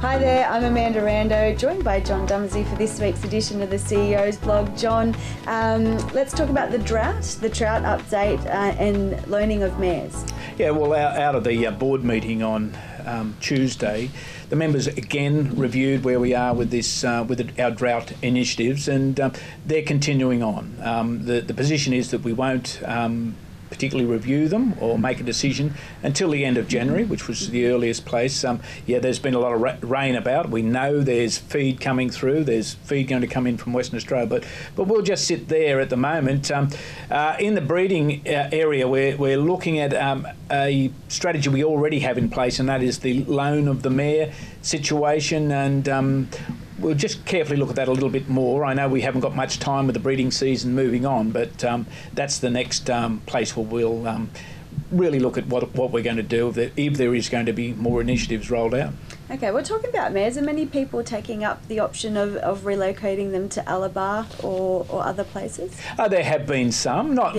Hi there, I'm Amanda Rando, joined by John Dumesny for this week's edition of the CEO's blog. John, let's talk about the trout update and loaning of mares. Yeah, well, out of the board meeting on Tuesday, the members again reviewed where we are with this, with our drought initiatives, and they're continuing on. The position is that we won't particularly review them or make a decision until the end of January, which was the earliest place. There's been a lot of rain about. We know there's feed coming through. There's feed going to come in from Western Australia, but we'll just sit there at the moment. In the breeding area, we're looking at a strategy we already have in place, and that is the loan of the mare situation, and we'll just carefully look at that a little bit more. I know we haven't got much time with the breeding season moving on, but that's the next place where we'll really look at what we're going to do if there is going to be more initiatives rolled out. Okay, we're talking about mares. Are many people taking up the option of relocating them to Alabar or other places? There have been some, not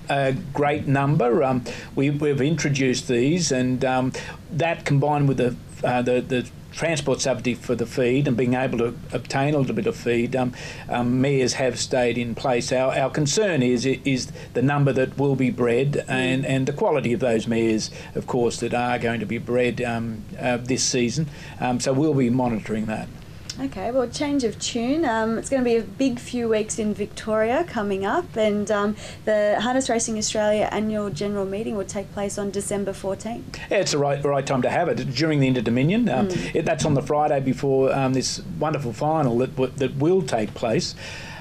a great number. We've introduced these, and that combined with the transport subsidy for the feed and being able to obtain a little bit of feed, mares have stayed in place. Our concern is the number that will be bred and the quality of those mares, of course, that are going to be bred this season. So we'll be monitoring that. Okay, well, change of tune. It's going to be a big few weeks in Victoria coming up, and the Harness Racing Australia annual general meeting will take place on December 14th. Yeah, it's the right time to have it during the Inter-Dominion. That's on the Friday before this wonderful final that will take place.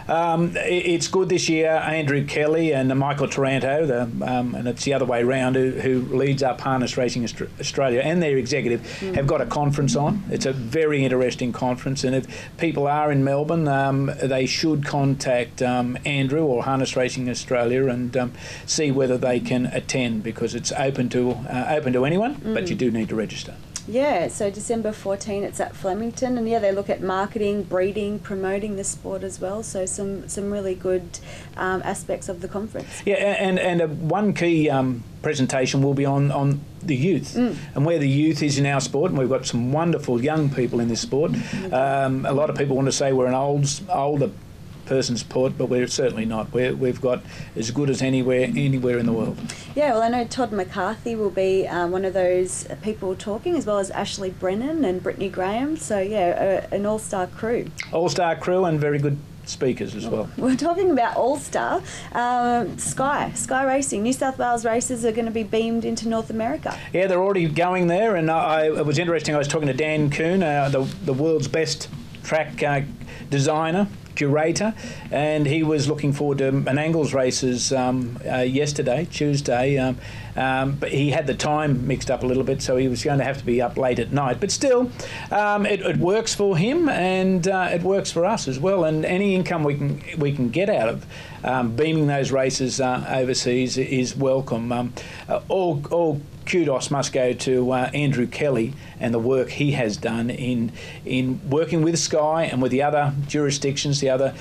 It's good this year. Andrew Kelly and Michael Taranto, and it's the other way around, who leads up Harness Racing Australia, and their executive have got a conference on. It's a very interesting conference, and if people are in Melbourne, they should contact Andrew or Harness Racing Australia and see whether they can attend, because it's open to anyone, but you do need to register. Yeah, so December 14, it's at Flemington, and they look at marketing, breeding, promoting the sport as well. So some really good aspects of the conference. Yeah, and one key presentation will be on the youth and where the youth is in our sport, and we've got some wonderful young people in this sport. A lot of people want to say we're an older person's sport, but we're certainly not. We've got as good as anywhere in the world. Yeah, well, I know Todd McCarthy will be one of those people talking, as well as Ashley Brennan and Brittany Graham. So yeah, an all-star crew. All-star crew and very good speakers as well. We're talking about All-Star. Sky Racing. New South Wales races are going to be beamed into North America. Yeah, they're already going there, and it was interesting. I was talking to Dan Kuhn, the world's best track designer, curator, and he was looking forward to Menangle's races yesterday, Tuesday, but he had the time mixed up a little bit, so he was going to have to be up late at night. But still, it works for him, and it works for us as well. And any income we can get out of beaming those races overseas is welcome. All kudos must go to Andrew Kelly and the work he has done in working with Sky and with the other jurisdictions, the other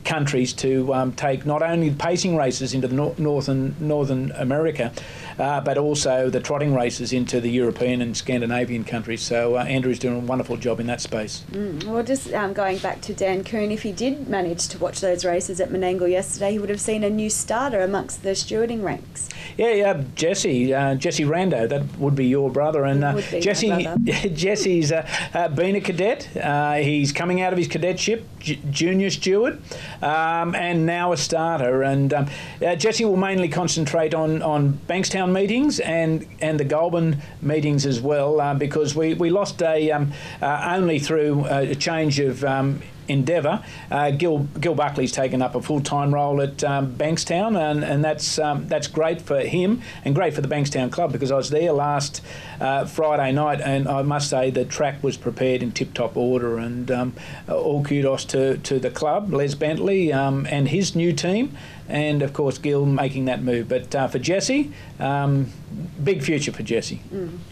countries, to take not only pacing races into the Northern America, but also the trotting races into the European and Scandinavian countries. So Andrew's doing a wonderful job in that space. Well, just going back to Dan Kuhn, if he did manage to watch those races at Menangle yesterday, he would have seen a new starter amongst the stewarding ranks. Yeah, Jesse Rando, that would be your brother, and Jesse's been a cadet. He's coming out of his cadetship, junior steward, and now a starter. And Jesse will mainly concentrate on Bankstown meetings and the Goulburn meetings as well, because we lost only through a change of endeavour. Gil Buckley's taken up a full-time role at Bankstown, and that's great for him and great for the Bankstown Club, because I was there last Friday night, and I must say the track was prepared in tip-top order, and all kudos to the club, Les Bentley and his new team, and of course Gil making that move. But for Jesse, big future for Jesse.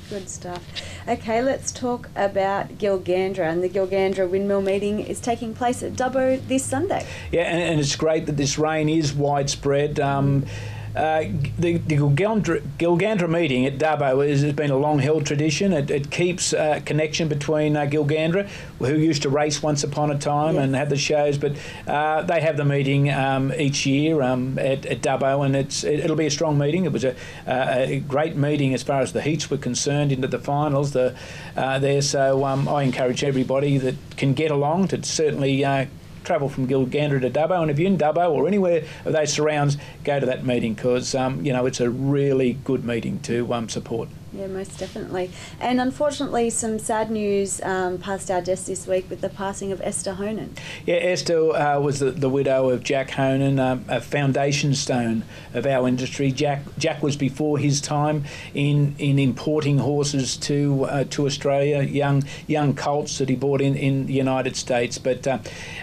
Good stuff. Okay, let's talk about Gilgandra, and the Gilgandra windmill meeting is taking place at Dubbo this Sunday. Yeah, and it's great that this rain is widespread. the Gilgandra meeting at Dubbo has been a long-held tradition. It keeps a connection between Gilgandra, who used to race once upon a time and have the shows, but they have the meeting each year at Dubbo, and it'll be a strong meeting. It was a great meeting as far as the heats were concerned into the finals there. So I encourage everybody that can get along to certainly travel from Gilgandra to Dubbo, and if you're in Dubbo or anywhere of those surrounds, go to that meeting because it's a really good meeting to support. Yeah, most definitely. And unfortunately, some sad news passed our desk this week with the passing of Esther Honan. Yeah, Esther was the widow of Jack Honan, a foundation stone of our industry. Jack was before his time in importing horses to Australia, young colts that he bought in the United States. But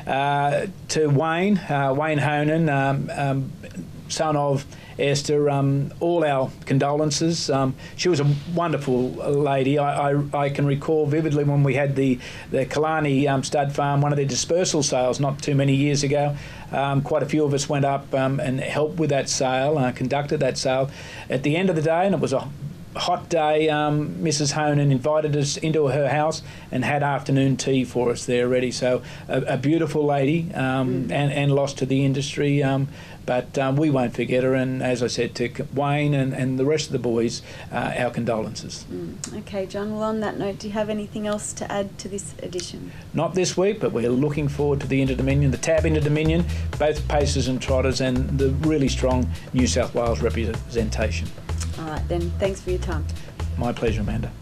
to Wayne Honan, son of Esther, all our condolences. She was a wonderful lady. I can recall vividly when we had the Killarney stud farm, one of their dispersal sales not too many years ago. Quite a few of us went up and helped with that sale, conducted that sale. At the end of the day, and it was a hot day, Mrs. Honan invited us into her house and had afternoon tea for us there already. So a beautiful lady and lost to the industry. But we won't forget her, and as I said to Wayne and the rest of the boys, our condolences. Okay, John, well on that note, do you have anything else to add to this edition? Not this week, but we're looking forward to the Inter-Dominion, the TAB Inter-Dominion, both pacers and trotters, and the really strong New South Wales representation. All right then, thanks for your time. My pleasure, Amanda.